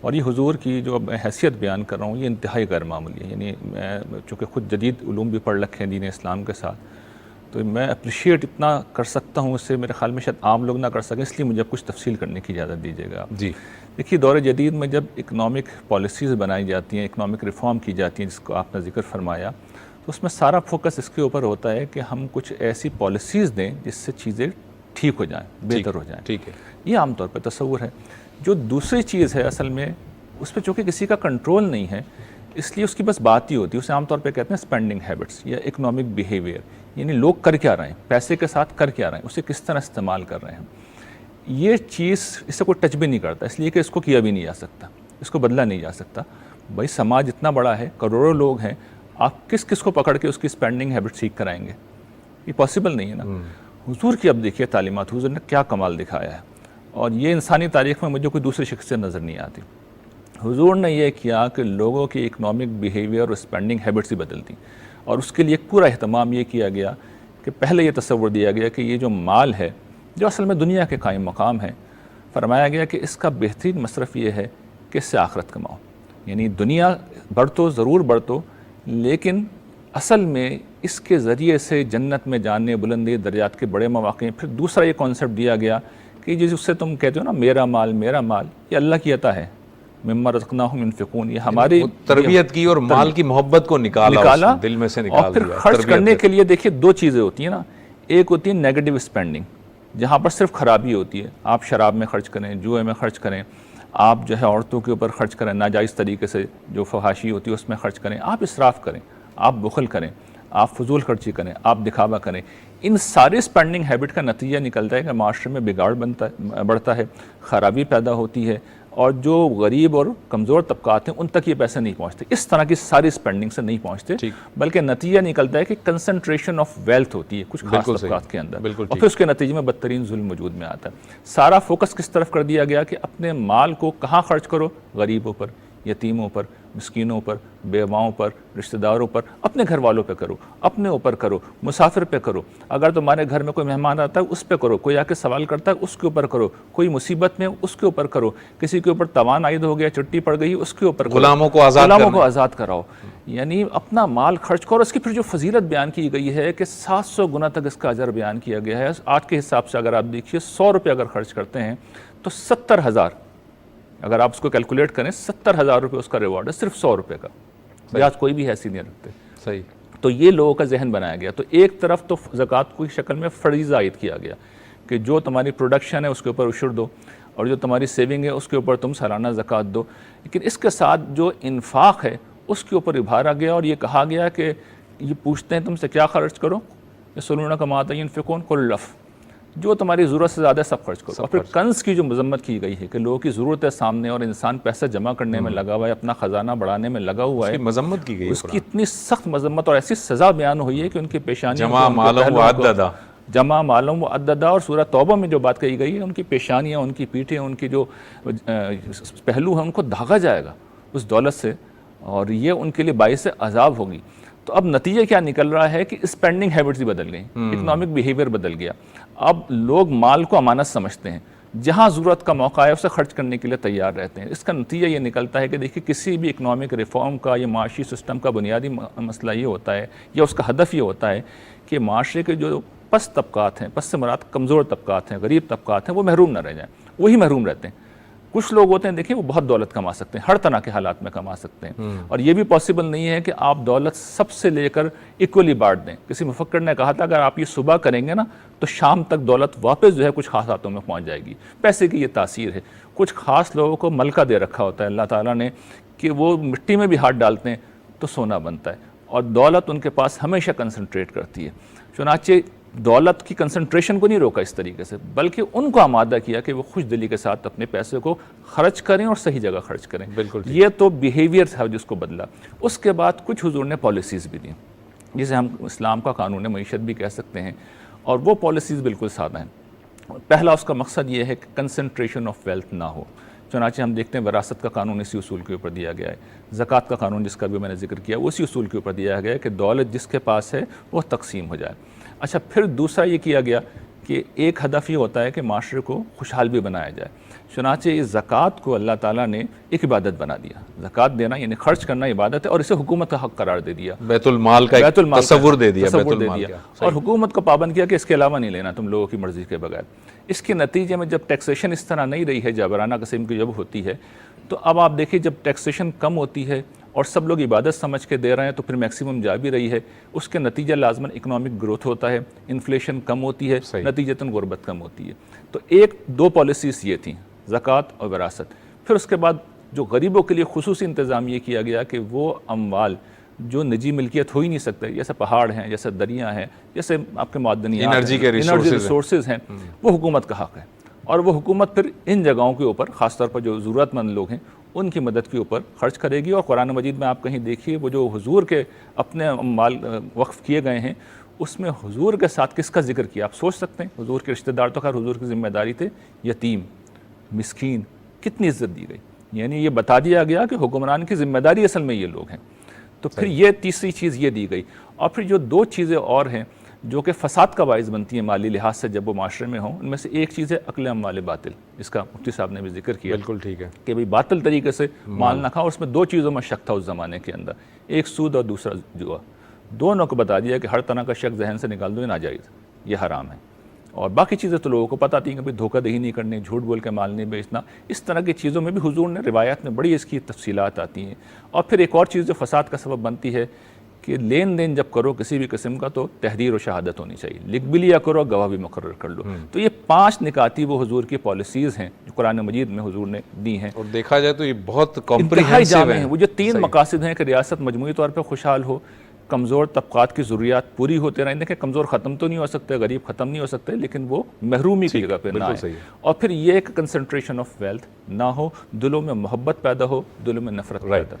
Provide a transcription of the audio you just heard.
اور یہ حضور کی جو میں حیثیت بیان کر رہا ہوں یہ انتہائی غیر معمولی ہے. یعنی میں چونکہ خود جدید علوم بھی پڑھ رکھے ہیں دین اسلام کے ساتھ، تو میں اپریشیٹ اتنا کر سکتا ہوں، اس سے میرے خیال میں شاید عام لوگ نہ کر سکیں، اس لیے مجھے کچھ تفصیل کرنے کی اجازت دیجیے گا. جی دیکھیے، دور جدید میں جب اکنامک پالیسیز بنائی جاتی ہیں، اکنامک ریفارم کی جاتی ہیں جس کو آپ نے ذکر فرمایا، تو اس میں سارا فوکس اس کے اوپر ہوتا ہے کہ ہم کچھ ایسی پالیسیز دیں جس سے چیزیں ٹھیک ہو جائیں، بہتر ہو جائیں. ٹھیک ہے. یہ عام طور پہ تصور ہے. جو دوسری چیز ہے اصل میں اس پہ چونکہ کسی کا کنٹرول نہیں ہے، اس لیے اس کی بس بات ہی ہوتی ہے. اسے عام طور پہ کہتے ہیں اسپینڈنگ ہیبٹس یا اکنامک بیہیویئر، یعنی لوگ کر کیا رہے ہیں، پیسے کے ساتھ کر کیا رہے ہیں، اسے کس طرح استعمال کر رہے ہیں. یہ چیز اس سے کوئی ٹچ بھی نہیں کرتا، اس لیے کہ اس کو کیا بھی نہیں جا سکتا، اس کو بدلا نہیں جا سکتا. بھائی سماج اتنا بڑا ہے، کروڑوں لوگ ہیں، آپ کس کس کو پکڑ کے اس کی اسپینڈنگ ہیبٹ ٹھیک کرائیں گے؟ یہ پاسبل نہیں ہے نا. حضور کی اب دیکھیے تعلیمات، حضور نے کیا کمال دکھایا ہے، اور یہ انسانی تاریخ میں مجھے کوئی دوسری شخصیت نظر نہیں آتی. حضور نے یہ کیا کہ لوگوں کی اکنامک بیہیویئر اور اسپینڈنگ ہیبٹس ہی بدل دیں، اور اس کے لیے ایک پورا اہتمام یہ کیا گیا کہ پہلے یہ تصور دیا گیا کہ یہ جو مال ہے جو اصل میں دنیا کے قائم مقام ہے، فرمایا گیا کہ اس کا بہترین مصرف یہ ہے کہ اس سے آخرت کماؤ. یعنی دنیا بڑھتو ضرور بڑھتو، لیکن اصل میں اس کے ذریعے سے جنت میں جانے، بلندی درجات کے بڑے مواقع. پھر دوسرا یہ کانسیپٹ دیا گیا کہ جس سے تم کہتے ہو نا میرا مال میرا مال، یہ اللہ کی عطا ہے، مما رزقناہم ينفقون، یہ ہماری تربیت کی اور مال کی محبت کو نکالا دل میں سے نکال اور پھر خرچ کرنے کے لیے دیکھیے دو چیزیں ہوتی ہیں نا. ایک ہوتی ہے نیگیٹو اسپینڈنگ، جہاں پر صرف خرابی ہوتی ہے. آپ شراب میں خرچ کریں، جوئے میں خرچ کریں، آپ جو ہے عورتوں کے اوپر خرچ کریں، ناجائز طریقے سے جو فحاشی ہوتی ہے اس میں خرچ کریں، آپ اسراف کریں، آپ بخل کریں، آپ فضول خرچی کریں، آپ دکھاوا کریں. ان ساری اسپینڈنگ ہیبٹ کا نتیجہ نکلتا ہے کہ معاشرے میں بگاڑ بڑھتا ہے، خرابی پیدا ہوتی ہے، اور جو غریب اور کمزور طبقات ہیں ان تک یہ پیسے نہیں پہنچتے. اس طرح کی ساری اسپینڈنگ سے نہیں پہنچتے، بلکہ نتیجہ نکلتا ہے کہ کنسنٹریشن آف ویلتھ ہوتی ہے کچھ خاص طبقات کے اندر، اور پھر اس کے نتیجے میں بدترین ظلم وجود میں آتا ہے. سارا فوکس کس طرف کر دیا گیا کہ اپنے مال کو کہاں خرچ کرو؟ غریبوں پر، یتیموں پر، مسکینوں پر، بیواؤں پر، رشتہ داروں پر، اپنے گھر والوں پہ کرو، اپنے اوپر کرو، مسافر پہ کرو، اگر تمہارے گھر میں کوئی مہمان آتا ہے اس پہ کرو، کوئی آ کے سوال کرتا ہے اس کے اوپر کرو، کوئی مصیبت میں اس کے اوپر کرو، کسی کے اوپر تاوان عائد ہو گیا، چٹی پڑ گئی اس کے اوپر کرو، غلاموں کو آزاد کراؤ. یعنی اپنا مال خرچ کرو. اس کی پھر جو فضیلت بیان کی گئی ہے کہ 700 گنا تک اس کا اجر بیان کیا گیا ہے. آج کے حساب سے اگر آپ دیکھیے 100 روپے اگر خرچ کرتے ہیں تو 70,000، اگر آپ اس کو کیلکولیٹ کریں 70,000 روپے اس کا ریوارڈ ہے صرف 100 روپے کا. آج کوئی بھی حیثیت نہیں رکھتے. صحیح. تو یہ لوگوں کا ذہن بنایا گیا. تو ایک طرف تو زکوٰۃ کی شکل میں فریضہ عائد کیا گیا کہ جو تمہاری پروڈکشن ہے اس کے اوپر عشر دو، اور جو تمہاری سیونگ ہے اس کے اوپر تم سالانہ زکوٰۃ دو. لیکن اس کے ساتھ جو انفاق ہے اس کے اوپر ابھارا گیا، اور یہ کہا گیا کہ یہ پوچھتے ہیں تم سے کیا خرچ کرو، یسألونک ماذا ينفقون قل العفو، جو تمہاری ضرورت سے زیادہ سب خرچ کرو. اور پھر کنز کی جو مذمت کی گئی ہے کہ لوگوں کی ضرورت ہے سامنے اور انسان پیسہ جمع کرنے میں لگا ہوا ہے، اپنا خزانہ بڑھانے میں لگا ہوا ہے، مذمت کی گئی. اس کی اتنی سخت مذمت اور ایسی سزا بیان ہوئی ہے کہ ان کی پیشانیوں جمع معلوم و عددہ، اور سورہ توبہ میں جو بات کہی گئی ہے ان کی پیشانیاں، ان کی پیٹھیں، ان کی جو پہلو ہیں ان کو داغا جائے گا اس دولت سے، اور یہ ان کے لیے باعث عذاب ہوگی. تو اب نتیجہ کیا نکل رہا ہے کہ اسپینڈنگ ہیبٹس بھی بدل گئی، اکنامک بیہیویئر بدل گیا. اب لوگ مال کو امانت سمجھتے ہیں، جہاں ضرورت کا موقع ہے اسے خرچ کرنے کے لیے تیار رہتے ہیں. اس کا نتیجہ یہ نکلتا ہے کہ دیکھیے کسی بھی اکنامک ریفارم کا یا معاشی سسٹم کا بنیادی مسئلہ یہ ہوتا ہے یا اس کا ہدف یہ ہوتا ہے کہ معاشرے کے جو پست طبقات ہیں، پست سے مراد کمزور طبقات ہیں، غریب طبقات ہیں، وہ محروم نہ رہ جائیں. وہی محروم رہتے ہیں. کچھ لوگ ہوتے ہیں دیکھیں وہ بہت دولت کما سکتے ہیں، ہر طرح کے حالات میں کما سکتے ہیں، اور یہ بھی پاسبل نہیں ہے کہ آپ دولت سب سے لے کر ایکولی بانٹ دیں. کسی مفکر نے کہا تھا اگر آپ یہ صبح کریں گے نا تو شام تک دولت واپس جو ہے کچھ خاص ہاتھوں میں پہنچ جائے گی. پیسے کی یہ تاثیر ہے. کچھ خاص لوگوں کو ملکہ دے رکھا ہوتا ہے اللہ تعالیٰ نے کہ وہ مٹی میں بھی ہاتھ ڈالتے ہیں تو سونا بنتا ہے، اور دولت ان کے پاس ہمیشہ کنسنٹریٹ کرتی ہے. چنانچہ دولت کی کنسنٹریشن کو نہیں روکا اس طریقے سے، بلکہ ان کو آمادہ کیا کہ وہ خوش دلی کے ساتھ اپنے پیسے کو خرچ کریں اور صحیح جگہ خرچ کریں. بالکل. یہ تو بیہیویئر تھا جس کو بدلا. اس کے بعد کچھ حضور نے پالیسیز بھی دیں جسے ہم اسلام کا قانون معیشت بھی کہہ سکتے ہیں، اور وہ پالیسیز بالکل سادہ ہیں. پہلا اس کا مقصد یہ ہے کہ کنسنٹریشن آف ویلتھ نہ ہو. چنانچہ ہم دیکھتے ہیں وراثت کا قانون اسی اصول کے اوپر دیا گیا ہے. زکوٰۃ کا قانون جس کا بھی میں نے ذکر کیا وہ اسی اصول کے اوپر دیا گیا ہے کہ دولت جس کے پاس ہے وہ تقسیم ہو جائے. اچھا، پھر دوسرا یہ کیا گیا کہ ایک ہدف یہ ہوتا ہے کہ معاشرے کو خوشحال بھی بنایا جائے. چنانچہ اس زکوٰۃ کو اللہ تعالیٰ نے ایک عبادت بنا دیا. زکوٰۃ دینا یعنی خرچ کرنا عبادت ہے، اور اسے حکومت کا حق قرار دے دیا، بیت المال کا ایک تصور دے دیا، اور حکومت کو پابند کیا کہ اس کے علاوہ نہیں لینا تم لوگوں کی مرضی کے بغیر. اس کے نتیجے میں جب ٹیکسیشن اس طرح نہیں رہی ہے، جبرانہ قسم کی جب ہوتی ہے، تو اب آپ دیکھیے جب ٹیکسیشن کم ہوتی ہے اور سب لوگ عبادت سمجھ کے دے رہے ہیں تو پھر میکسیمم جا بھی رہی ہے، اس کے نتیجہ لازماً اکنامک گروتھ ہوتا ہے، انفلیشن کم ہوتی ہے، نتیجتاً غربت کم ہوتی ہے. تو ایک دو پالیسیز یہ تھیں، زکوٰۃ اور وراثت. پھر اس کے بعد جو غریبوں کے لیے خصوصی انتظام یہ کیا گیا کہ وہ اموال جو نجی ملکیت ہو ہی نہیں سکتے، جیسے پہاڑ ہیں، جیسے دریا ہیں، جیسے آپ کے معدنیات، انرجی ریسورسز ہیں، وہ حکومت کا حق ہے. اور وہ حکومت پھر ان جگہوں کے اوپر خاص طور پر جو ضرورت مند لوگ ہیں ان کی مدد کے اوپر خرچ کرے گی. اور قرآن مجید میں آپ کہیں دیکھیے وہ جو حضور کے اپنے مال وقف کیے گئے ہیں، اس میں حضور کے ساتھ کس کا ذکر کیا؟ آپ سوچ سکتے ہیں. حضور کے رشتہ دار تو خیر حضور کی ذمہ داری تھے، یتیم، مسکین، کتنی عزت دی گئی. یعنی یہ بتا دیا گیا کہ حکمران کی ذمہ داری اصل میں یہ لوگ ہیں. تو پھر یہ تیسری چیز یہ دی گئی. اور پھر جو دو چیزیں اور ہیں جو کہ فساد کا باعث بنتی ہیں مالی لحاظ سے جب وہ معاشرے میں ہوں، ان میں سے ایک چیز ہے اکل اموال باطل، جس کا مفتی صاحب نے بھی ذکر کیا. بالکل ٹھیک ہے کہ بھئی باطل طریقے سے مال نہ کھاؤ. اس میں دو چیزوں میں شک تھا اس زمانے کے اندر، ایک سود اور دوسرا جوا. دونوں کو بتا دیا کہ ہر طرح کا شک ذہن سے نکال دو، یہ ناجائز، یہ حرام ہے. اور باقی چیزیں تو لوگوں کو پتہ تھیں کہ بھئی دھوکہ دہی نہیں کرنی، جھوٹ بول کے مال نہیں بیچنا. اس طرح کی چیزوں میں بھی حضور نے روایات میں بڑی اس کی تفصیلات آتی ہیں. اور پھر ایک اور چیز جو فساد کا سبب بنتی ہے کہ لین دین جب کرو کسی بھی قسم کا تو تحریر و شہادت ہونی چاہیے، لکھ بھی لیا کرو، گواہ بھی مقرر کر لو. تو یہ 5 نکاتی وہ حضور کی پالیسیز ہیں جو قرآن مجید میں حضور نے دی ہیں. اور دیکھا جائے تو یہ بہت انتہائی کمپریہنسو جامع ہیں. وہ جو 3 مقاصد ہیں کہ ریاست مجموعی طور پہ خوشحال ہو، کمزور طبقات کی ضروریات پوری ہوتے رہیں. دیکھیں کمزور ختم تو نہیں ہو سکتے، غریب ختم نہیں ہو سکتے، لیکن وہ محرومی کی جگہ پہ نہ آئے. اور پھر یہ ایک کنسنٹریشن آف ویلتھ نہ ہو، دلوں میں محبت پیدا ہو، دلوں میں نفرت پیدا.